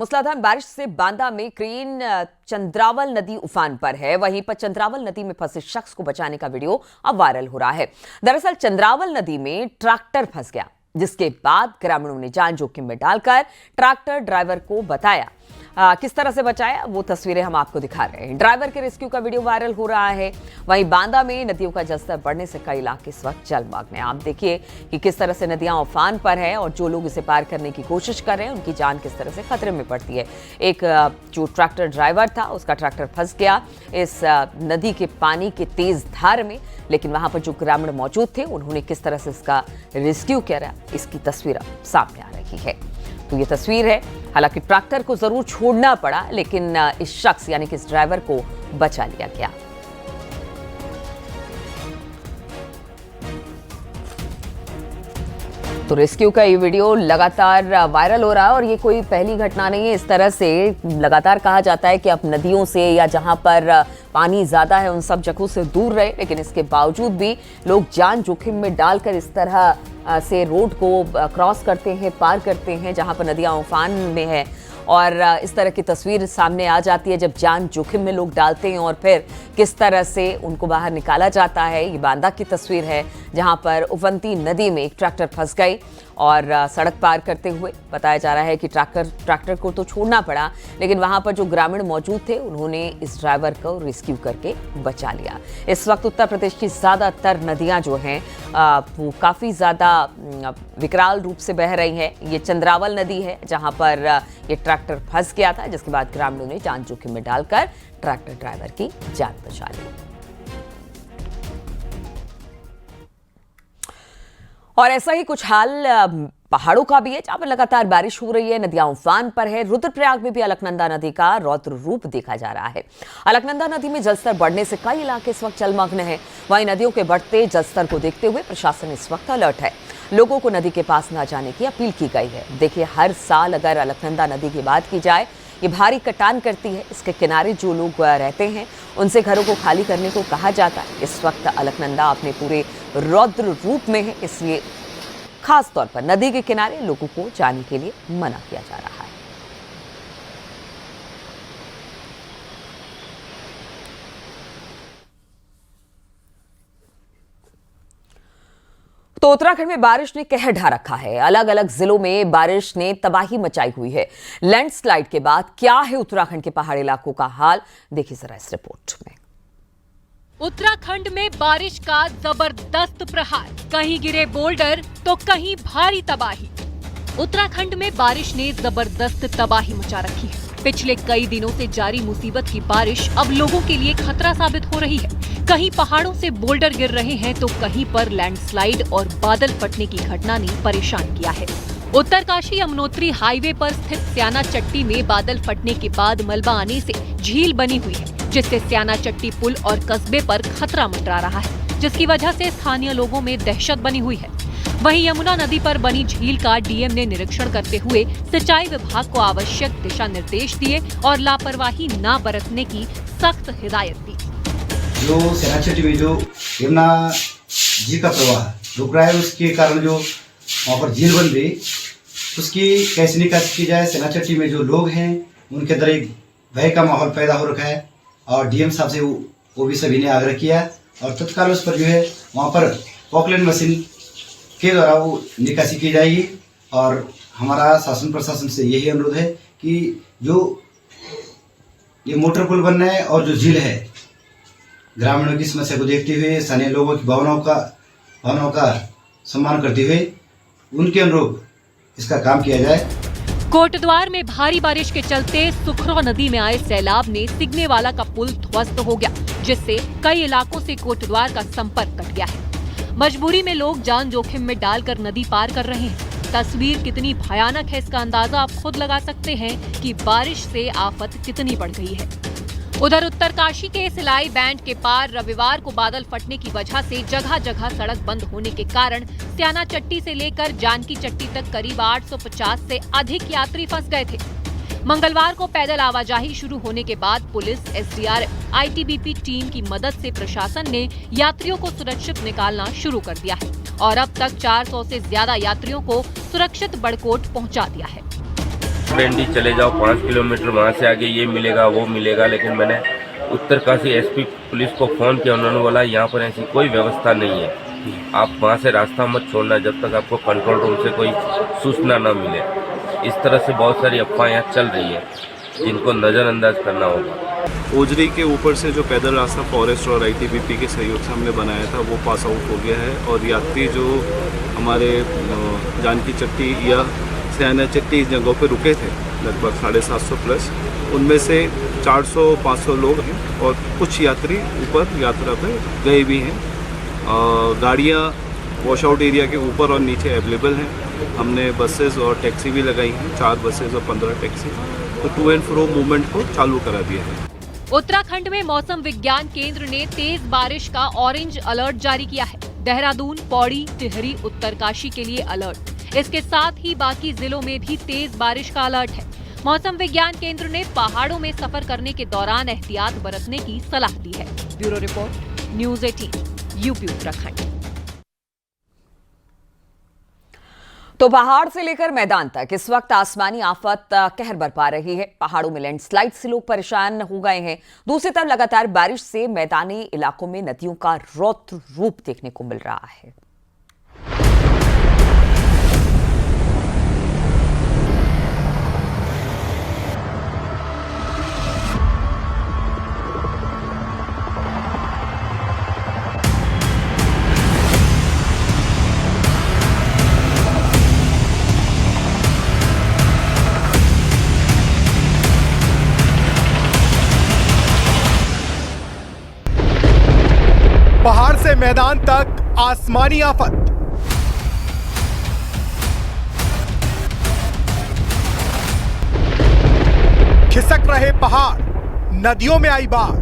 मूसलाधार बारिश से बांदा में क्रेन चंद्रावल नदी उफान पर है। वहीं पर चंद्रावल नदी में फंसे शख्स को बचाने का वीडियो अब वायरल हो रहा है। दरअसल चंद्रावल नदी में ट्रैक्टर फंस गया, जिसके बाद ग्रामीणों ने जान जोखिम में डालकर ट्रैक्टर ड्राइवर को बताया। किस तरह से बचाया वो तस्वीरें हम आपको दिखा रहे हैं। ड्राइवर के रेस्क्यू का वीडियो वायरल हो रहा है। वहीं बांदा में नदियों का जलस्तर बढ़ने से कई इलाके इस वक्त जलमग्न हैं। आप देखिए कि किस तरह से नदियां उफान पर है और जो लोग इसे पार करने की कोशिश कर रहे हैं उनकी जान किस तरह से खतरे में पड़ती है। एक जो ट्रैक्टर ड्राइवर था उसका ट्रैक्टर फंस गया इस नदी के पानी के तेज धार में, लेकिन वहां पर जो ग्रामीण मौजूद थे उन्होंने किस तरह से इसका रेस्क्यू किया, इसकी तस्वीर सामने आ रही है। तो ये तस्वीर है। हालांकि ट्रैक्टर को जरूर छोड़ना पड़ा, लेकिन इस शख्स यानी कि इस ड्राइवर को बचा लिया गया। तो रेस्क्यू का ये वीडियो लगातार वायरल हो रहा है और ये कोई पहली घटना नहीं है। इस तरह से लगातार कहा जाता है कि अब नदियों से या जहां पर पानी ज्यादा है उन सब जगहों से दूर रहे, लेकिन इसके बावजूद भी लोग जान जोखिम में डालकर इस तरह से रोड को क्रॉस करते हैं, पार करते हैं जहां पर नदियां उफान में है। और इस तरह की तस्वीर सामने आ जाती है जब जान जोखिम में लोग डालते हैं और फिर किस तरह से उनको बाहर निकाला जाता है। ये बांदा की तस्वीर है जहां पर उफनती नदी में एक ट्रैक्टर फंस गई और सड़क पार करते हुए बताया जा रहा है कि ट्रैक्टर को तो छोड़ना पड़ा, लेकिन वहां पर जो ग्रामीण मौजूद थे उन्होंने इस ड्राइवर को रेस्क्यू करके बचा लिया। इस वक्त उत्तर प्रदेश की ज़्यादातर नदियां जो हैं वो काफ़ी ज़्यादा विकराल रूप से बह रही हैं। ये चंद्रावल नदी है जहां पर ये ट्रैक्टर फंस गया था, जिसके बाद ग्रामीणों ने जान जोखिम में डालकर ट्रैक्टर ड्राइवर की जान बचा ली। और ऐसा ही कुछ हाल पहाड़ों का भी है जहां पर लगातार बारिश हो रही है, नदियां उफान पर है। रुद्रप्रयाग में भी अलकनंदा नदी का रौद्र रूप देखा जा रहा है। अलकनंदा नदी में जलस्तर बढ़ने से कई इलाके इस वक्त जलमग्न हैं। वहीं नदियों के बढ़ते जलस्तर को देखते हुए प्रशासन इस वक्त अलर्ट है। लोगों को नदी के पास न जाने की अपील की गई है। देखिए, हर साल अगर अलकनंदा नदी की बात की जाए, ये भारी कटान करती है। इसके किनारे जो लोग रहते हैं उनसे घरों को खाली करने को कहा जाता है। इस वक्त अलकनंदा अपने पूरे रौद्र रूप में है, इसलिए खास तौर पर नदी के किनारे लोगों को जाने के लिए मना किया जा रहा है। तो उत्तराखंड में बारिश ने कहर ढा रखा है। अलग अलग जिलों में बारिश ने तबाही मचाई हुई है। लैंडस्लाइड के बाद क्या है उत्तराखंड के पहाड़ी इलाकों का हाल, देखिए जरा इस रिपोर्ट में। उत्तराखंड में बारिश का जबरदस्त प्रहार, कहीं गिरे बोल्डर तो कहीं भारी तबाही। उत्तराखंड में बारिश ने जबरदस्त तबाही मचा रखी है। पिछले कई दिनों से जारी मुसीबत की बारिश अब लोगों के लिए खतरा साबित हो रही है। कहीं पहाड़ों से बोल्डर गिर रहे हैं तो कहीं पर लैंडस्लाइड और बादल फटने की घटना ने परेशान किया है। उत्तरकाशी यमुनोत्री हाईवे पर स्थित स्याना चट्टी में बादल फटने के बाद मलबा आने से झील बनी हुई है, जिससे स्याना चट्टी पुल और कस्बे पर खतरा मंडरा रहा है, जिसकी वजह से स्थानीय लोगों में दहशत बनी हुई है। वहीं यमुना नदी पर बनी झील का डीएम ने निरीक्षण करते हुए सिंचाई विभाग को आवश्यक दिशा निर्देश दिए और लापरवाही न बरतने की सख्त हिदायत दी। जो स्याना चट्टी में जो यमुना झील का प्रवाह रुक रहा है, उसके कारण जो वहाँ पर झील बन रही, उसकी कैसे निकासी की जाए। स्याना चट्टी में जो लोग हैं उनके अंदर एक भय का माहौल पैदा हो रखा है और डीएम साहब से वो भी सभी ने आग्रह किया और तत्काल उस पर जो है वहाँ पर पॉकलैंड मशीन के द्वारा वो निकासी की जाएगी। और हमारा शासन प्रशासन से यही अनुरोध है कि जो ये मोटर पुल बनना है और जो झील है, ग्रामीणों की समस्या को देखते हुए, स्थानीय लोगों की भावनाओं का सम्मान करते हुए उनके अनुरूप इसका काम किया जाए। कोटद्वार में भारी बारिश के चलते सुखरा नदी में आए सैलाब ने सिगनेवाला का पुल ध्वस्त हो गया, जिससे कई इलाकों से कोटद्वार का संपर्क कट गया है। मजबूरी में लोग जान जोखिम में डालकर नदी पार कर रहे हैं। तस्वीर कितनी भयानक है इसका अंदाजा आप खुद लगा सकते हैं कि बारिश से आफत कितनी बढ़ गई है। उधर उत्तरकाशी के सिलाई बैंड के पार रविवार को बादल फटने की वजह से जगह जगह सड़क बंद होने के कारण स्याना चट्टी से लेकर जानकी चट्टी तक करीब 850 से अधिक यात्री फंस गए थे। मंगलवार को पैदल आवाजाही शुरू होने के बाद पुलिस, एसडीआरएफ, आईटीबीपी टीम की मदद से प्रशासन ने यात्रियों को सुरक्षित निकालना शुरू कर दिया है और अब तक 400 से ज्यादा यात्रियों को सुरक्षित बड़कोट पहुंचा दिया है। फ्रेंडली चले जाओ 5 किलोमीटर, वहाँ से आगे ये मिलेगा वो मिलेगा, लेकिन मैंने उत्तरकाशी एसपी पुलिस को फ़ोन किया, उन्होंने बोला यहाँ पर ऐसी कोई व्यवस्था नहीं है, आप वहाँ से रास्ता मत छोड़ना जब तक आपको कंट्रोल रूम से कोई सूचना न मिले। इस तरह से बहुत सारी अफवाहें यहाँ चल रही है जिनको नज़रअंदाज करना होगा। ओजरी के ऊपर से जो पैदल रास्ता फॉरेस्ट और आईटीबीपी के सहयोग से हमने बनाया था वो पास आउट हो गया है, और यात्री जो हमारे जानकी चट्टी या सयाना चट्टी जगहों पे रुके थे लगभग 750 प्लस, उनमें से 400-500 लोग हैं और कुछ यात्री ऊपर यात्रा पे गए भी हैं। गाड़ियाँ वॉश आउट एरिया के ऊपर और नीचे अवेलेबल हैं। हमने बसेस और टैक्सी भी लगाई हैं, 4 बसेस और 15 टैक्सी, तो टू एंड फ्रो मूवमेंट को चालू करा दिया है। उत्तराखंड में मौसम विज्ञान केंद्र ने तेज बारिश का ऑरेंज अलर्ट जारी किया है। देहरादून, पौड़ी, टिहरी, उत्तरकाशी के लिए अलर्ट। इसके साथ ही बाकी जिलों में भी तेज बारिश का अलर्ट है। मौसम विज्ञान केंद्र ने पहाड़ों में सफर करने के दौरान एहतियात बरतने की सलाह दी है। Bureau report, news 18, UP Uttarakhand. तो पहाड़ से लेकर मैदान तक इस वक्त आसमानी आफत कहर बरपा रही है। पहाड़ों में लैंडस्लाइड से लोग परेशान हो गए हैं। दूसरी तरफ लगातार बारिश से मैदानी इलाकों में नदियों का रौद्र रूप देखने को मिल रहा है। पहाड़ से मैदान तक आसमानी आफत। खिसक रहे पहाड़, नदियों में आई बाढ़।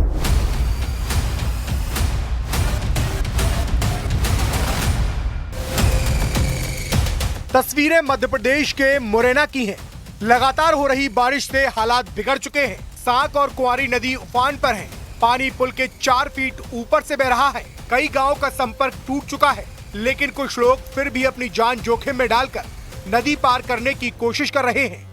तस्वीरें मध्य प्रदेश के मुरैना की हैं। लगातार हो रही बारिश से हालात बिगड़ चुके हैं। साक और कुंवारी नदी उफान पर है। पानी पुल के 4 फीट ऊपर से बह रहा है। कई गांवों का संपर्क टूट चुका है, लेकिन कुछ लोग फिर भी अपनी जान जोखिम में डालकर नदी पार करने की कोशिश कर रहे हैं।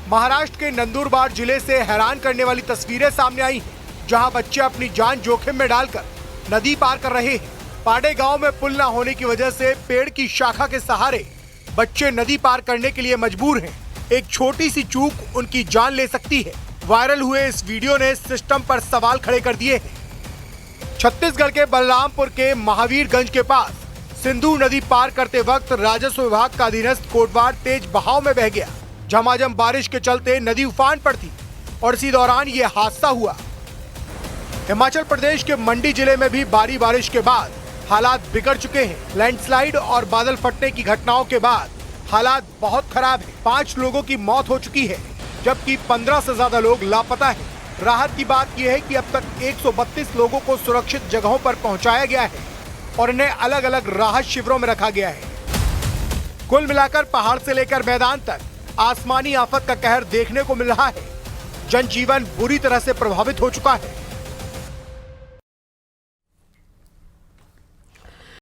महाराष्ट्र के नंदुरबार जिले से हैरान करने वाली तस्वीरें सामने आई हैं, जहां बच्चे अपनी जान जोखिम में डालकर नदी पार कर रहे हैं। पाडे गांव में पुल न होने की वजह से पेड़ की शाखा के सहारे बच्चे नदी पार करने के लिए मजबूर हैं। एक छोटी सी चूक उनकी जान ले सकती है। वायरल हुए इस वीडियो ने सिस्टम पर सवाल खड़े कर दिए हैं। छत्तीसगढ़ के बलरामपुर के महावीरगंज के पास सिंधु नदी पार करते वक्त राजस्व विभाग का अधीनस्थ कोटवार तेज बहाव में बह गया। झमाझम बारिश के चलते नदी उफान पर थी और इसी दौरान ये हादसा हुआ। हिमाचल प्रदेश के मंडी जिले में भी भारी बारिश के बाद हालात बिगड़ चुके हैं। लैंडस्लाइड और बादल फटने की घटनाओं के बाद हालात बहुत खराब है। 5 लोगों की मौत हो चुकी है, जबकि 15 से ज्यादा लोग लापता हैं। राहत की बात यह है कि अब तक 132 लोगों को सुरक्षित जगहों पर पहुंचाया गया है और इन्हें अलग अलग राहत शिविरों में रखा गया है। कुल मिलाकर पहाड़ से लेकर मैदान तक आसमानी आफत का कहर देखने को मिल रहा है। जनजीवन बुरी तरह से प्रभावित हो चुका है।